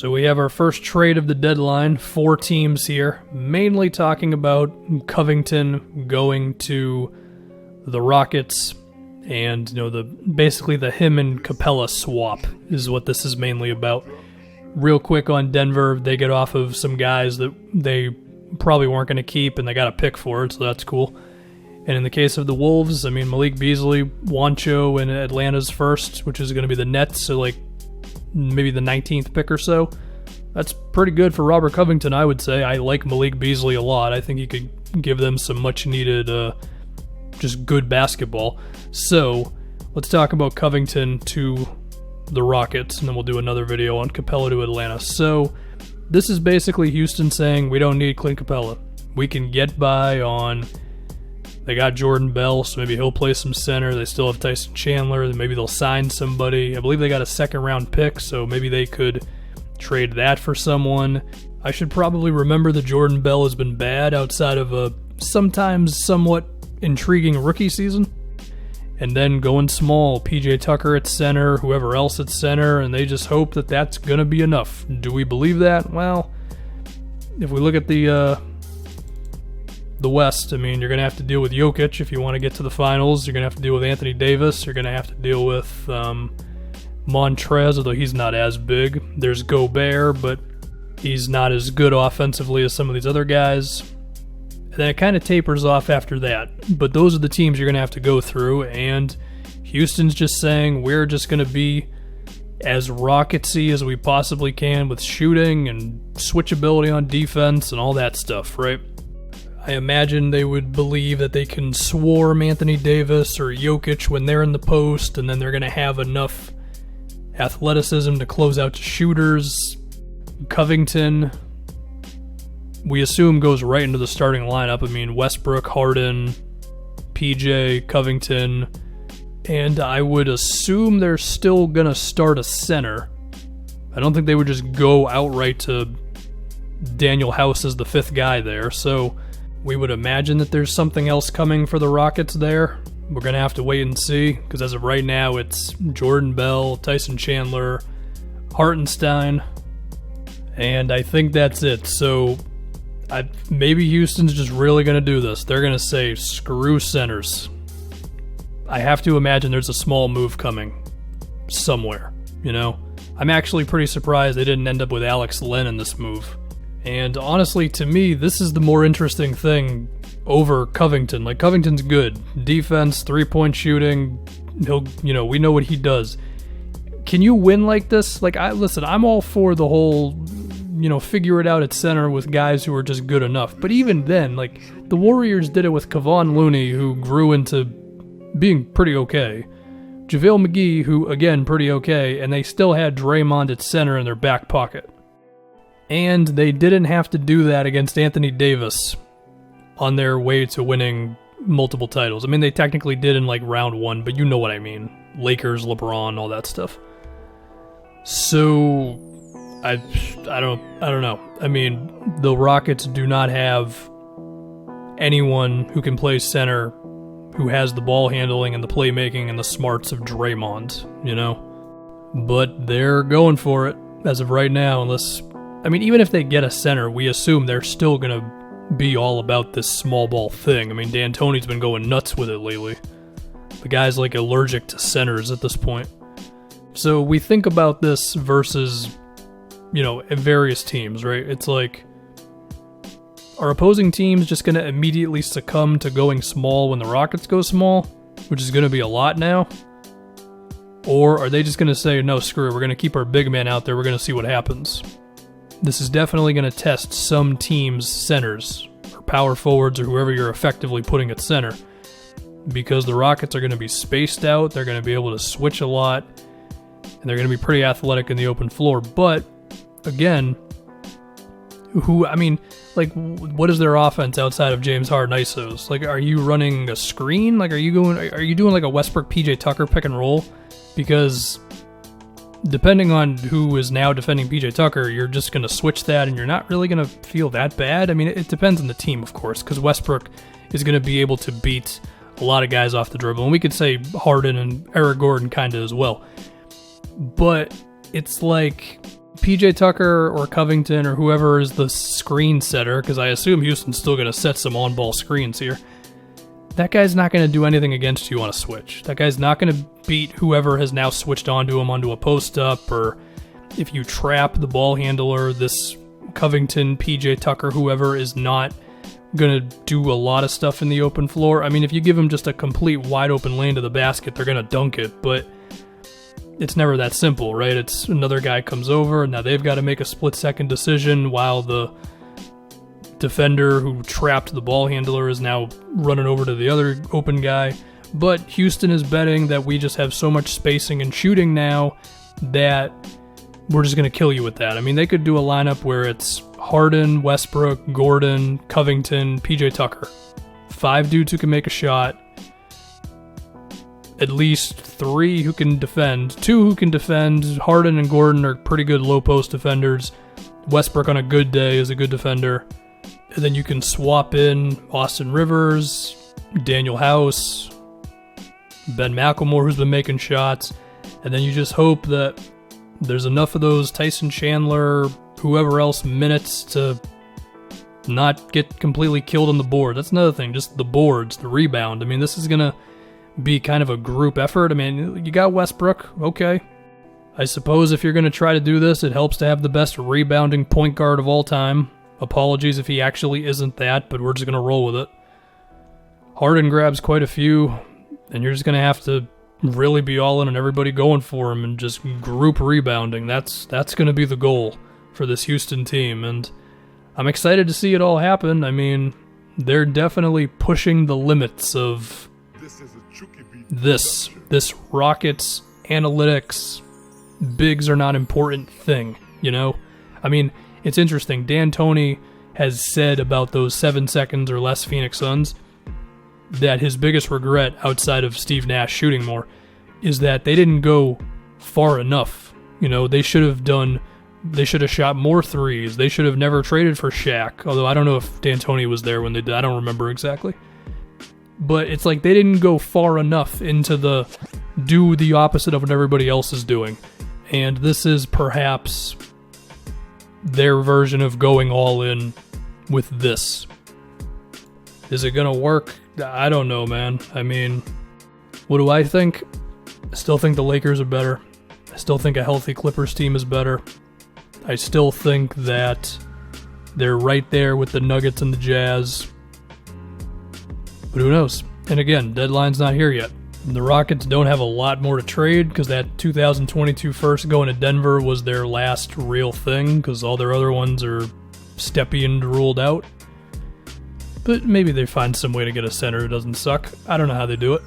So we have our first trade of the deadline, 4 teams here, mainly talking about Covington going to the Rockets, and basically the him and Capela swap is what this is mainly about. Real quick on Denver, they get off of some guys that they probably weren't going to keep, and they got a pick for it, so that's cool. And in the case of the Wolves, Malik Beasley, Juancho in Atlanta's first, which is going to be the Nets, so maybe the 19th pick or so. That's pretty good for Robert Covington, I would say. I like Malik Beasley a lot. I think he could give them some much-needed, just good basketball. So, let's talk about Covington to the Rockets, and then we'll do another video on Capela to Atlanta. So, this is basically Houston saying, we don't need Clint Capela. We can get by on... They got Jordan Bell, so maybe he'll play some center. They still have Tyson Chandler. Maybe they'll sign somebody. I believe they got a second-round pick, so maybe they could trade that for someone. I should probably remember that Jordan Bell has been bad outside of a sometimes somewhat intriguing rookie season. And then going small, PJ Tucker at center, whoever else at center, and they just hope that that's going to be enough. Do we believe that? Well, if we look at the West, you're going to have to deal with Jokic if you want to get to the finals. You're going to have to deal with Anthony Davis. You're going to have to deal with Montrez, although he's not as big. There's Gobert, but he's not as good offensively as some of these other guys. And then it kind of tapers off after that. But those are the teams you're going to have to go through, and Houston's just saying we're just going to be as rocketsy as we possibly can with shooting and switchability on defense and all that stuff, right? I imagine they would believe that they can swarm Anthony Davis or Jokic when they're in the post, and then they're going to have enough athleticism to close out to shooters. Covington, we assume, goes right into the starting lineup. Westbrook, Harden, PJ, Covington, and I would assume they're still going to start a center. I don't think they would just go outright to Daniel House as the 5th guy there, so we would imagine that there's something else coming for the Rockets there. We're going to have to wait and see, because as of right now, it's Jordan Bell, Tyson Chandler, Hartenstein, and I think that's it. So maybe Houston's just really going to do this. They're going to say, screw centers. I have to imagine there's a small move coming somewhere, I'm actually pretty surprised they didn't end up with Alex Len in this move. And honestly, to me, this is the more interesting thing over Covington. Covington's good. Defense, 3-point shooting, we know what he does. Can you win like this? I'm all for the whole, figure it out at center with guys who are just good enough. But even then, the Warriors did it with Kevon Looney, who grew into being pretty okay. JaVale McGee, who, again, pretty okay, and they still had Draymond at center in their back pocket. And they didn't have to do that against Anthony Davis on their way to winning multiple titles. They technically did in round 1, but you know what I mean. Lakers, LeBron, all that stuff. So I don't know. The Rockets do not have anyone who can play center who has the ball handling and the playmaking and the smarts of Draymond, But they're going for it as of right now, unless even if they get a center, we assume they're still going to be all about this small ball thing. D'Antoni's been going nuts with it lately. The guy's allergic to centers at this point. So we think about this versus, various teams, right? It's are opposing teams just going to immediately succumb to going small when the Rockets go small, which is going to be a lot now? Or are they just going to say, no, screw it, we're going to keep our big man out there, we're going to see what happens? This is definitely going to test some teams' centers, or power forwards, or whoever you're effectively putting at center, because the Rockets are going to be spaced out, they're going to be able to switch a lot, and they're going to be pretty athletic in the open floor. But, again, what is their offense outside of James Harden ISOs? Are you running a screen? Are you doing a Westbrook PJ Tucker pick and roll? Because depending on who is now defending PJ Tucker, you're just going to switch that, and you're not really going to feel that bad. It depends on the team, of course, because Westbrook is going to be able to beat a lot of guys off the dribble, and we could say Harden and Eric Gordon kind of as well. But it's PJ Tucker or Covington or whoever is the screen setter, because I assume Houston's still going to set some on-ball screens here, that guy's not going to do anything against you on a switch. That guy's not going to beat whoever has now switched onto him onto a post-up, or if you trap the ball handler, this Covington, PJ Tucker, whoever is not going to do a lot of stuff in the open floor. I mean, if you give him just a complete wide open lane to the basket, they're going to dunk it, but it's never that simple, right? It's another guy comes over, and now they've got to make a split-second decision while the defender who trapped the ball handler is now running over to the other open guy. But Houston is betting that we just have so much spacing and shooting now that we're just going to kill you with that. I mean, they could do a lineup where it's Harden, Westbrook, Gordon, Covington, PJ Tucker. 5 dudes who can make a shot. At least 3 who can defend. 2 who can defend. Harden and Gordon are pretty good low post defenders. Westbrook on a good day is a good defender. And then you can swap in Austin Rivers, Daniel House, Ben McLemore, who's been making shots. And then you just hope that there's enough of those Tyson Chandler, whoever else, minutes to not get completely killed on the board. That's another thing, just the boards, the rebound. I mean, this is going to be kind of a group effort. I mean, you got Westbrook, okay. I suppose if you're going to try to do this, it helps to have the best rebounding point guard of all time. Apologies if he actually isn't that, but we're just going to roll with it. Harden grabs quite a few, and you're just going to have to really be all in on everybody going for him and just group rebounding. That's going to be the goal for this Houston team, and I'm excited to see it all happen. I mean, they're definitely pushing the limits of this Rockets analytics, bigs are not important thing, you know? I mean, it's interesting. Dan Toney has said about those 7 seconds or less Phoenix Suns that his biggest regret outside of Steve Nash shooting more is that they didn't go far enough. You know, they should have shot more threes. They should have never traded for Shaq, although I don't know if D'Antoni was there when they did. I don't remember exactly. But it's like they didn't go far enough into the do the opposite of what everybody else is doing. And this is perhaps their version of going all in with this. Is it going to work? I don't know, man. I mean, what do I think? I still think the Lakers are better. I still think a healthy Clippers team is better. I still think that they're right there with the Nuggets and the Jazz. But who knows? And again, deadline's not here yet. The Rockets don't have a lot more to trade because that 2022 first going to Denver was their last real thing because all their other ones are Stepien ruled out. But maybe they find some way to get a center who doesn't suck. I don't know how they do it.